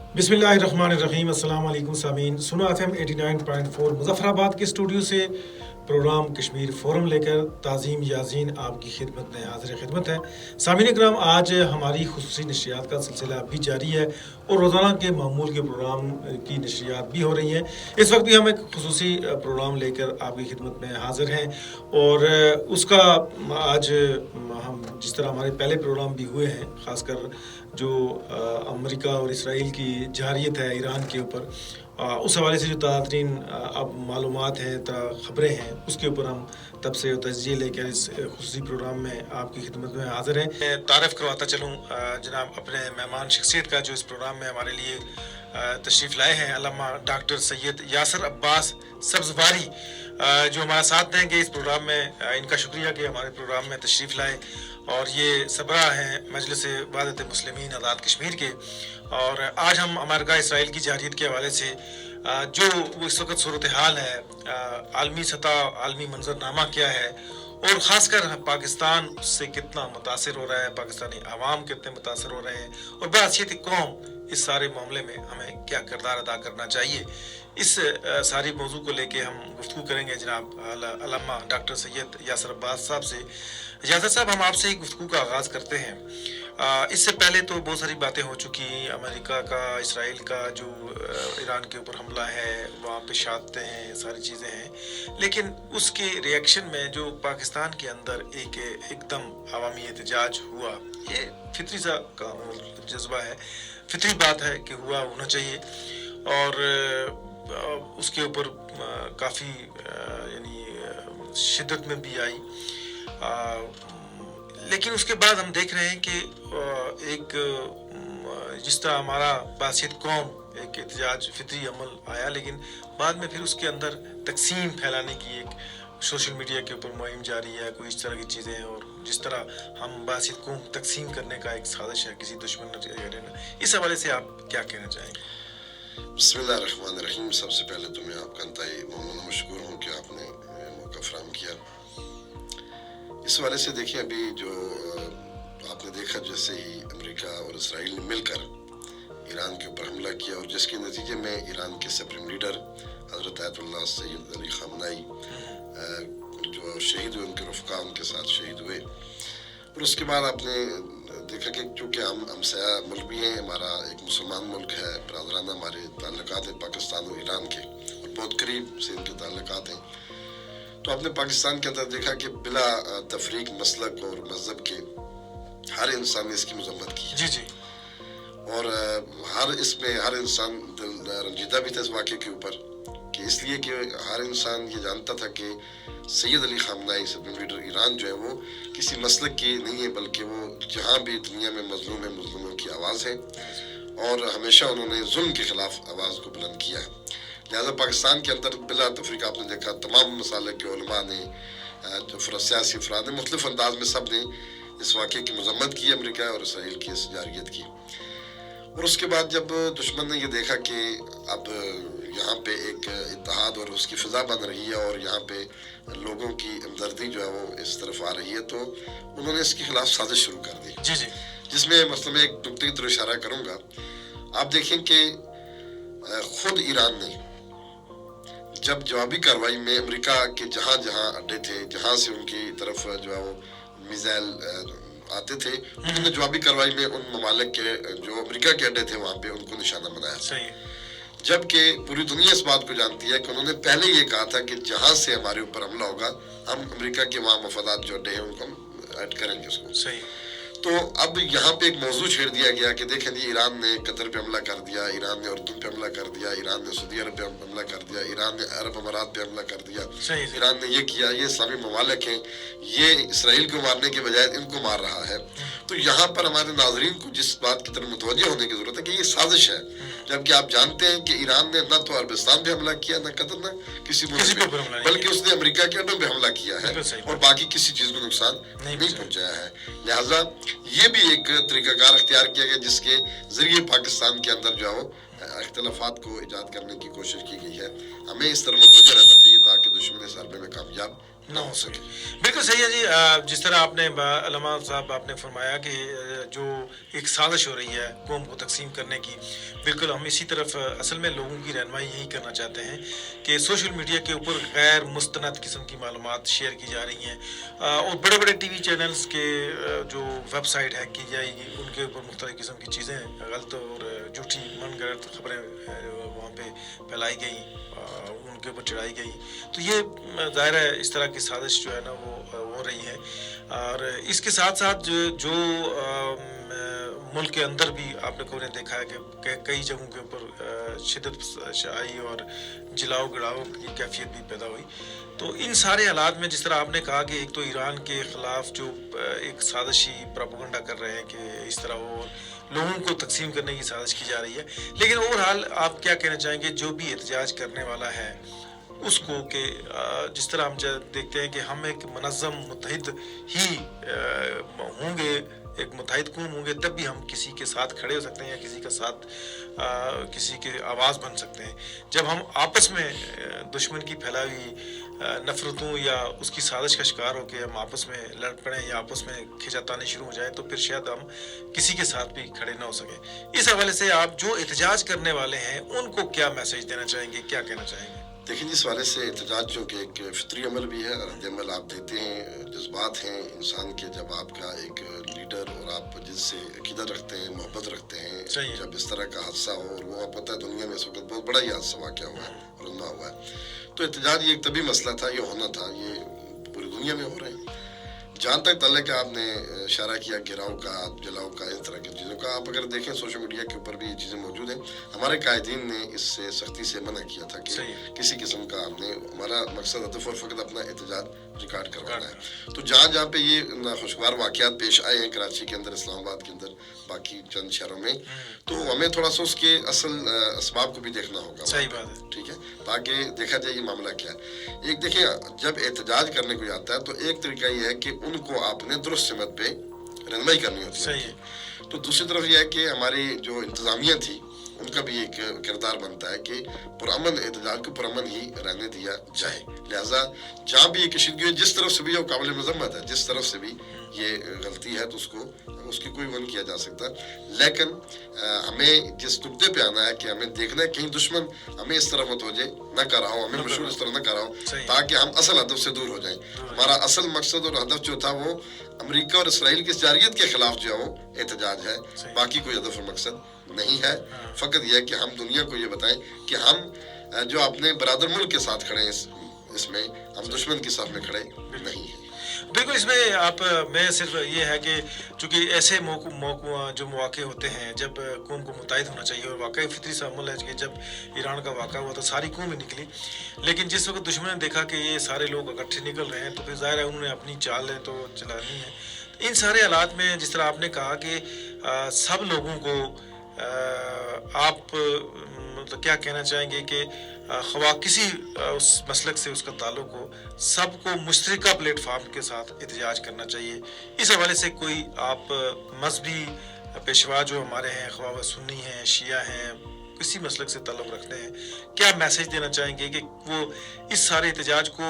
बिस्मिल्लाहिर्रहमानिर्रहीम। अस्सलाम वालेकुम सामीन। सुना एफएम 89.4 मुजफ्फराबाद के स्टूडियो से प्रोग्राम कश्मीर फ़ोरम लेकर ताज़ीम याज़ीन आपकी खिदमत में हाज़िर खिदमत है। सामीन इकराम, आज हमारी खुसूसी नशरियात का सिलसिला भी जारी है और रोज़ाना के मामूल के प्रोग्राम की नशरियात भी हो रही हैं। इस वक्त भी हम एक खुसूसी प्रोग्राम लेकर आपकी खिदमत में हाज़िर हैं और उसका आज हम जिस तरह हमारे पहले प्रोग्राम भी हुए हैं, ख़ासकर जो अमेरिका और इसराइल की जारियत है ईरान के ऊपर, उस हवाले से जो ताज़ा तरीन अब मालूमात हैं, ख़बरें हैं, उसके ऊपर हम तब से तजज़िये लेकर इस खुसूसी प्रोग्राम में आपकी खिदमत में हाज़िर हैं। मैं तारफ़ करवाता चलूँ जनाब अपने मेहमान शख्सियत का जो इस प्रोग्राम में हमारे लिए तशरीफ़ लाए हैं, अल्लामा डॉक्टर सैयद यासर अब्बास सब्ज़वारी, जो हमारे साथ हैं कि इस प्रोग्राम में इनका शुक्रिया कि हमारे प्रोग्राम में तशरीफ़ लाए। और ये सबरा हैं मजलिस वहदत मुस्लिमीन आज़ाद कश्मीर के। और आज हम अमेरिका इसराइल की जारियत के हवाले से जो इस वक्त सूरत हाल है, आलमी सतह, आलमी मंजरनामा क्या है और ख़ासकर पाकिस्तान उससे कितना मुतासर हो रहा है, पाकिस्तानी आवाम कितने मुतासर हो रहे हैं और बहसीयत कौम इस सारे मामले में हमें क्या किरदार अदा करना चाहिए, इस सारी मौजू को लेके हम गुफ्तगू करेंगे जनाब अल्लामा डॉक्टर सैयद यासर अब्बास साहब से। यासर साहब, हम आपसे ही गुफ्तगू का आगाज़ करते हैं। इससे पहले तो बहुत सारी बातें हो चुकी, अमेरिका का, इसराइल का जो ईरान के ऊपर हमला है, वहाँ पे शादतें हैं, सारी चीज़ें हैं, लेकिन उसके रिएक्शन में जो पाकिस्तान के अंदर एकदम अवामी एहतजाज हुआ, ये फितरी सा जज्बा है, फितरी बात है कि होना चाहिए। और उसके ऊपर काफ़ी यानी शिद्दत में भी आई, लेकिन उसके बाद हम देख रहे हैं कि एक जिस तरह हमारा बासियत कौम एक एहतजाज फितरी अमल आया, लेकिन बाद में फिर उसके अंदर तकसीम फैलाने की एक सोशल मीडिया के ऊपर मुहिम जारी है, कोई इस तरह की चीज़ें, और जिस तरह हम बासियत कौम तकसीम करने का एक साजिश है किसी दुश्मन ने, इस हवाले से आप क्या कहना चाहेंगे? बिस्मिल्लाहिर्रहमानिर्रहीम। सबसे पहले तो मैं आपका इंतहाई ममनून मशकूर हूँ कि आपने मौका फराहम किया। इस हवाले से देखिए, अभी जो आपने देखा जैसे ही अमेरिका और इसराइल ने मिलकर ईरान के ऊपर हमला किया और जिसके नतीजे में ईरान के सुप्रीम लीडर हज़रत आयतुल्लाह सैयद अली ख़ामनेई जो शहीद हुए, उनके रफ़क़ा उनके साथ शहीद हुए। और उसके बाद आपने देखा कि चूँकि हम हमसाया मुल्क भी हैं, हमारा एक मुसलमान मुल्क है, बरादराना हमारे ताल्लुकात हैं पाकिस्तान और ईरान के, और बहुत करीब से इनके ताल्लुकात हैं। तो आपने पाकिस्तान के अंदर देखा कि बिला तफरीक मसलक और मज़हब के हर इंसान ने इसकी मजम्मत की। जी जी। और हर इंसान रंजीदा भी था इस वाक़े के ऊपर, कि इसलिए कि हर इंसान ये जानता था कि Sayyid Ali Khamenei supreme leader Iran जो है वो किसी मसलक की नहीं है, बल्कि वो जहाँ भी दुनिया में मज़लूम है, मज़लूमों की आवाज़ है, और हमेशा उन्होंने जुल्म के ख़िलाफ़ आवाज़ को बुलंद किया है। लिहाजा पाकिस्तान के अंदर बिला तफरीक आपने देखा तमाम मसाले के उलमा ने, जो सियासी अफराद ने, मुख्तलिफ अंदाज में सब ने इस वाक़े की मजम्मत की, अमेरिका और इसराइल की इस जारियत की। और उसके बाद जब दुश्मन ने ये देखा कि अब यहाँ पे एक इत्तेहाद और उसकी फ़िज़ा बन रही है और यहाँ पे लोगों की हमदर्दी जो है वो इस तरफ आ रही है, तो उन्होंने इसके ख़िलाफ़ साजिश शुरू कर दी। जी जी। जिसमें मतलब मैं एक नुक्ते की तरफ इशारा करूँगा। आप देखें कि ख़ुद ईरान ने जब जवाबी कार्रवाई में अमेरिका के जहाँ जहाँ अड्डे थे, जहाँ से उनकी तरफ जो है वो मिसाइल आते थे, उन्होंने जवाबी कार्रवाई में उन ममालिक के जो अमेरिका के अड्डे थे वहाँ पे उनको निशाना बनाया। सही है। जबकि पूरी दुनिया इस बात को जानती है कि उन्होंने पहले ये कहा था कि जहाँ से हमारे ऊपर हमला होगा, हम अमेरिका के वहाँ मफादात जो अड्डे हैं उनको हम ऐड करेंगे उसको। सही। तो अब यहाँ पे एक मौजू छेड़ दिया गया कि देखें जी, ईरान ने कतर पे हमला कर दिया, ईरान ने उर्दून पे हमला कर दिया, ईरान ने सऊदी अरब पे हमला कर दिया, ईरान ने अरब अमारात पे हमला कर दिया, ईरान ने ये किया, ये इस्लामी ममालिक हैं, ये इसराइल को मारने के बजाय इनको मार रहा है। तो यहाँ पर हमारे नाज़रीन को जिस बात की तरफ मुतवज्जो होने की ज़रूरत है कि ये साजिश है, जबकि आप जानते हैं कि ईरान ने न तो अरबिस्तान पे हमला किया, न कतर, न किसी मुल्क पे, बल्कि उसने अमेरिका के अड्डों पे हमला किया है और बाकी किसी चीज़ को नुकसान नहीं पहुँचाया है। लिहाजा ये भी एक तरीक़ाकार अख्तियार किया गया जिसके ज़रिए पाकिस्तान के अंदर जो है वो इख्तिलाफात को ईजाद करने की कोशिश की गई है। हमें इस तरह मुतवज्जो रहना चाहिए ताकि दुश्मन इस हरबे में कामयाब ना हो सके। बिल्कुल सही है जी। जिस तरह आपने अल्लामा साहब आपने फरमाया कि जो एक साजिश हो रही है कौम को तकसीम करने की, बिल्कुल हम इसी तरफ असल में लोगों की रहनुमाई यही करना चाहते हैं कि सोशल मीडिया के ऊपर गैर मुस्तनद किस्म की मालूमात शेयर की जा रही हैं और बड़े बड़े टीवी चैनल्स के जो वेबसाइट हैक की जाएगी उनके ऊपर मुख्तलिफ किस्म की चीज़ें गलत और झूठी मनगढ़ंत खबरें वहाँ पे फैलाई गई, उनके ऊपर चढ़ाई गई। तो ये ज़ाहिर है इस तरह की साजिश जो है ना वो हो रही है। और इसके साथ साथ जो मुल्क के अंदर भी आपने को ने देखा है कि कई जगहों के ऊपर शिद्दत शाही और जलाओ गड़ाओ की कैफियत भी पैदा हुई। तो इन सारे हालात में जिस तरह आपने कहा कि एक तो ईरान के ख़िलाफ़ जो एक साजिशी प्रोपेगेंडा कर रहे हैं कि इस तरह वो लोगों को तकसीम करने की साजिश की जा रही है, लेकिन ओवरऑल आप क्या कहना चाहेंगे जो भी एहतजाज करने वाला है उसको कि जिस तरह हम देखते हैं कि हम एक मनज़्ज़म मुत्तहिद ही होंगे, एक मुत्तहिद कौम होंगे, तब भी हम किसी के साथ खड़े हो सकते हैं या किसी का साथ किसी के आवाज़ बन सकते हैं। जब हम आपस में दुश्मन की फैलाई हुई नफ़रतों या उसकी साजिश का शिकार होकर हम आपस में लड़ पड़ें या आपस में खिंचातानी शुरू हो जाए तो फिर शायद हम किसी के साथ भी खड़े ना हो सकें। इस हवाले से आप जो एहतजाज करने वाले हैं उनको क्या मैसेज देना चाहेंगे, क्या कहना चाहेंगे? देखिए, जिस वाले से एहतजाज जो कि एक फितरी अमल भी है, रद्द-ए-अमल आप देते हैं, जज्बात हैं इंसान के, जब आपका एक लीडर और आप जिससे अकीदत रखते हैं, मोहब्बत रखते हैं, जब इस तरह का हादसा हो, और वो आप पता है दुनिया में इस वक्त बहुत बड़ा ही हादसा वाक़या हुआ है, रुनमा हुआ है, तो एहतजाज ये एक तभी मसला था, ये होना था, ये पूरी दुनिया में हो रहे हैं। जहाँ तक ताल्लुक आपने इशारा किया गिराव का, जलाओ का, इस तरह की चीज़ों का, आप अगर देखें सोशल मीडिया के ऊपर भी ये चीज़ें मौजूद हैं। हमारे कायदीन ने इससे सख्ती से मना किया था कि किसी किस्म का हमने, हमारा मकसद हदफ और फ़कत अपना एहतजाज रिकॉर्ड करवाना है। तो जहाँ जहाँ पे ये नाखुशगवार वाक़यात पेश आए हैं, कराची के अंदर, इस्लामाबाद के अंदर, बाकी चंद शहरों में, तो हमें थोड़ा सा उसके असल असबाब को भी देखना होगा। सही बात है, ठीक है, ताकि देखा जाए ये मामला क्या है। एक देखिए, जब एहतजाज करने को आता है तो एक तरीका ये है कि उनको आपने दुरुस्त सिमत पे रहनुमाई करनी होती है। तो दूसरी तरफ यह है कि हमारी जो इंतज़ामिया थी उनका भी एक किरदार बनता है कि पुरअमन एहतजाज को पुरअमन ही रहने दिया जाए। लिहाजा जहाँ भी ये कशीदगी है, जिस तरफ से भी वो काबिल मज़म्मत है, जिस तरफ से भी ये गलती है तो उसकी कोई वो नहीं किया जा सकता, लेकिन हमें जिस नुक्ते पे आना है कि हमें देखना है कहीं दुश्मन हमें इस तरह मत हो जाए, न कर रहा हो, हमें मशहूर इस तरह न कर रहा हो, ताकि हम असल हदफ से दूर हो जाएं। हमारा असल मकसद और हदफ जो था वो अमेरिका और इसराइल की जारियत के खिलाफ जो है वो एहतजाज है, बाकी कोई हदफ और मकसद नहीं है। फ़कत यह है कि हम दुनिया को ये बताएं कि हम जो अपने बरादर मुल्क के साथ खड़े हैं, इसमें हम दुश्मन के साथ में खड़े नहीं हैं। बिल्कुल, इसमें आप मैं सिर्फ ये है कि चूँकि ऐसे जो मौके होते हैं जब कौम को मुत्तहिद होना चाहिए, और वाकई फितरी सा अमल है कि जब ईरान का वाक़ा हुआ तो सारी कौम ही निकली, लेकिन जिस वक्त दुश्मन ने देखा कि ये सारे लोग इकट्ठे निकल रहे हैं तो फिर ज़ाहिर है उन्होंने अपनी चाल है तो चलानी है। इन सारे हालात में जिस तरह आपने कहा कि सब लोगों को आप मतलब क्या कहना चाहेंगे कि ख़वा किसी उस मसलक से उसका ताल्लुक हो, सबको मुश्तरका प्लेटफार्म के साथ एहतजाज करना चाहिए। इस हवाले से कोई आप मजहबी पेशवा जो हमारे हैं, ख़वा व सुन्नी हैं, शिया हैं, किसी मसलक से ताल्लुक़ रखते हैं, क्या मैसेज देना चाहेंगे कि वो इस सारे एहतजाज को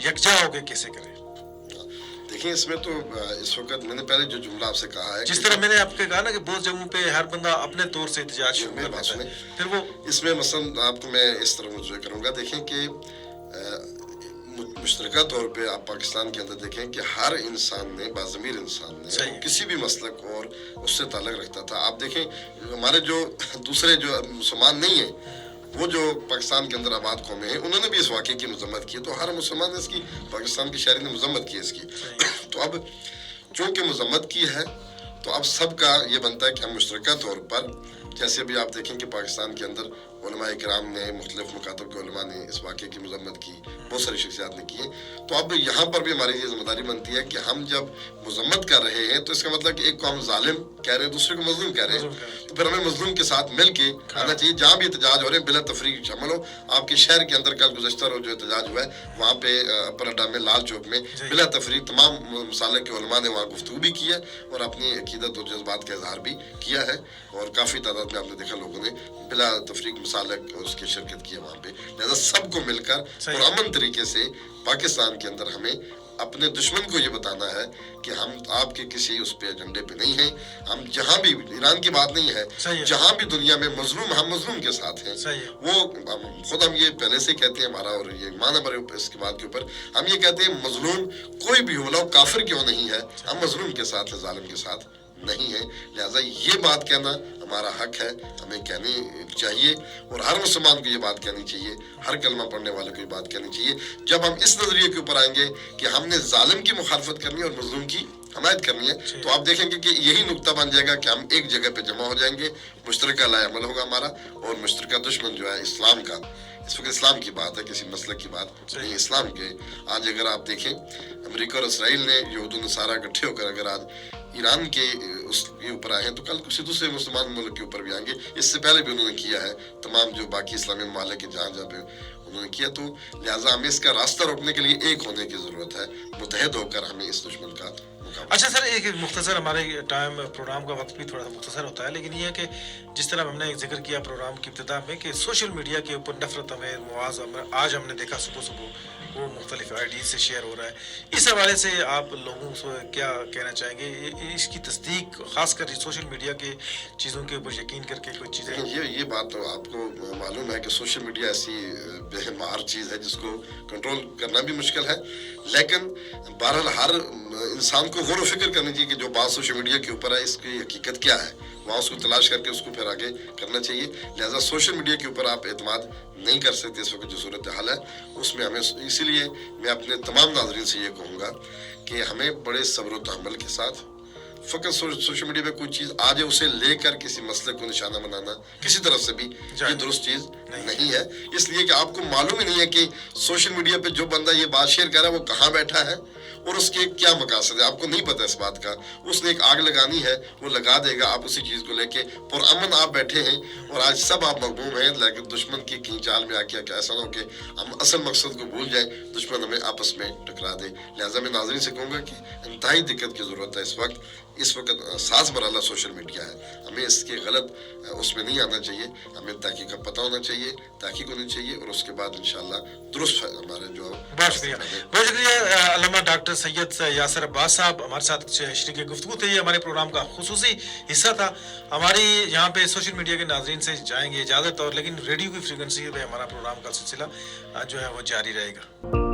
यकजा होकर कैसे करें? देखिए, इसमें तो इस वक्त मैंने पहले जो जुमला आपसे कहा है, जिस तरह मैंने आपके कहा ना कि बहुत जगहों पे हर बंदा अपने तौर से एहतजाज शुरू कर देता है, फिर वो इसमें मसलन आपको मैं इस तरह मुझे करूँगा। देखें कि मुश्तरका तौर पे आप पाकिस्तान के अंदर देखें कि हर इंसान ने, बाज़मीर इंसान ने किसी भी मसलक और उससे ताल्लुक़ रखता था। आप देखें हमारे जो दूसरे जो मुसलमान नहीं है, वो जो पाकिस्तान के अंदर आबाद कौमें हैं, उन्होंने भी इस वाक़े की मज़म्मत की, तो हर मुसलमान ने इसकी, पाकिस्तान के शहरी ने मज़म्मत की इसकी। तो अब चूँकि मज़म्मत की है तो अब सबका ये बनता है कि हम मुश्तरका तौर पर, जैसे अभी आप देखें कि पाकिस्तान के अंदर उलमाए किराम ने, मुख्तलिफ मकातब के उलमा ने इस वाक़े की मज़म्मत की, बहुत सारी शख्सियात ने की है। तो अब यहाँ पर भी हमारी ये ज़िम्मेदारी बनती है कि हम जब मज़म्मत कर रहे हैं तो इसका मतलब कि एक को हम जालिम कह रहे हैं, दूसरे को मज़लूम कह रहे हैं, तो फिर हमें मज़लूम के साथ मिल के आना चाहिए। जहाँ भी एहतजाज हो रहे हैं बिला तफरीक शामिल हो। आपके शहर के अंदर कल गुज़श्ता रोज़ जो एहतजाज हुआ है वहाँ पे अपर अड्डा में, लाल चौक में, बिला तफरीक तमाम मसाले के उलमा ने वहाँ गुफ्तगू भी की है और अपनी अकीदत और जज्बात का इजहार भी किया है, और काफ़ी तादाद में आपने देखा लोगों ने बिला तफरीक मसालक उसकी शिरकत की है वहाँ पे। लिहाजा सबको मिलकर सही। और अमन तरीके से पाकिस्तान के अंदर हमें अपने दुश्मन को ये बताना है कि हम आपके किसी उस पे एजेंडे पे नहीं हैं। हम जहाँ भी, ईरान की बात नहीं सही है, है। जहाँ भी दुनिया में मजलूम, हम मजलूम के साथ हैं। सही है। वो खुद हम ये पहले से कहते हैं, हमारा और ये ईमान हमारे इसके बात के ऊपर हम ये कहते हैं मजलूम कोई भी हो, काफिर क्यों नहीं है, हम मजलूम के साथ है, जालिम के साथ नहीं है। लिहाजा ये बात कहना हमारा हक है, हमें कहनी चाहिए और हर मुसलमान को ये बात कहनी चाहिए, हर कलमा पढ़ने वाले को ये बात कहनी चाहिए। जब हम इस नजरिए के ऊपर आएंगे कि हमने जालिम की मुखालफत करनी है और मजलूम की हमायत करनी है, तो आप देखेंगे कि यही नुक्ता बन जाएगा कि हम एक जगह पे जमा हो जाएंगे, मुश्तरका लाएमल होगा हमारा, और मुश्तरका दुश्मन जो है इस्लाम का, इस वक्त इस्लाम की बात है, किसी मसलक की बात नहीं, इस्लाम के। आज अगर आप देखें अमेरिका और इसराइल ने यहूद नसारा इकट्ठे होकर अगर आज ईरान के उसके ऊपर आए हैं, तो कल किसी दूसरे मुसलमान मुल्क के ऊपर भी आएंगे। इससे पहले भी उन्होंने किया है, तमाम जो बाकी इस्लामी ममालिक के जहाँ जहाँ पे उन्होंने किया। तो लिहाजा हमें इसका रास्ता रोकने के लिए एक होने की ज़रूरत है, मुतहद होकर हमें इस दुश्मन का मुकाबला। अच्छा सर, एक मुख्तसर, हमारे टाइम प्रोग्राम का वक्त भी थोड़ा सा मुख्तसर होता है, लेकिन ये है कि जिस तरह हमने एक जिक्र किया प्रोग्राम की इब्तिदा में कि सोशल मीडिया के ऊपर नफरत हमें आज हमने देखा सुबह सुबह वो मुख्तलिफ आईडी से शेयर हो रहा है। इस हवाले से आप लोगों से क्या कहना चाहेंगे? इसकी तस्दीक खासकर सोशल मीडिया के चीज़ों के ऊपर यकीन करके कोई चीज़ें, ये बात तो आपको मालूम है कि सोशल मीडिया ऐसी बेहमार चीज़ है जिसको कंट्रोल करना भी मुश्किल है, लेकिन बहरहाल हर इंसान को गौर व फिक्र करनी चाहिए कि जो बात सोशल मीडिया के ऊपर है इसकी हकीकत क्या है, वहाँ उसको तलाश करके उसको फिर आगे करना चाहिए। लिहाजा सोशल मीडिया के ऊपर आप एतमाद नहीं कर सकते इस वक्त जो सूरत हाल है उसमें। हमें इसीलिए मैं अपने तमाम नाज़रीन से ये कहूँगा कि हमें बड़े सब्र व तहम्मुल के साथ फ़कत सोशल मीडिया पे कोई चीज़ आ जाए उसे लेकर किसी मसले को निशाना बनाना किसी तरफ से भी ये दुरुस्त चीज़ नहीं है। इसलिए कि आपको मालूम ही नहीं है कि सोशल मीडिया पे जो बंदा ये बात शेयर कर रहा है वो कहाँ बैठा है और उसके क्या मकासद है, आपको नहीं पता इस बात का। उसने एक आग लगानी है, वो लगा देगा, आप उसी चीज़ को लेके पुरअमन आप बैठे हैं और आज सब आप मगबूम हैं, लेकिन दुश्मन की खींचाल में आके ऐसा ना हो कि हम असल मकसद को भूल जाएं, दुश्मन हमें आपस में टकरा दे। लिहाजा मैं नाज़रीन से कहूँगा कि इंतहाई दिक्कत की ज़रूरत है इस वक्त साज मरहला सोशल मीडिया है, हमें इसके गलत उसमें नहीं आना चाहिए, हमें तहकीक का पता होना चाहिए, तहकीक होनी चाहिए और उसके बाद इंशाअल्लाह दुरुस्त हमारे जो। बहुत शुक्रिया अल्लामा डॉक्टर सैयद यासर अब्बास साहब हमारे साथ शरीक गुफ्तगू थे। ये हमारे प्रोग्राम का खुसूसी हिस्सा था। हमारी यहाँ पे सोशल मीडिया के नाज़रीन से जाएंगे इजाज़त, और लेकिन रेडियो की फ्रीक्वेंसी पे हमारा प्रोग्राम का सिलसिला जो है वो जारी रहेगा।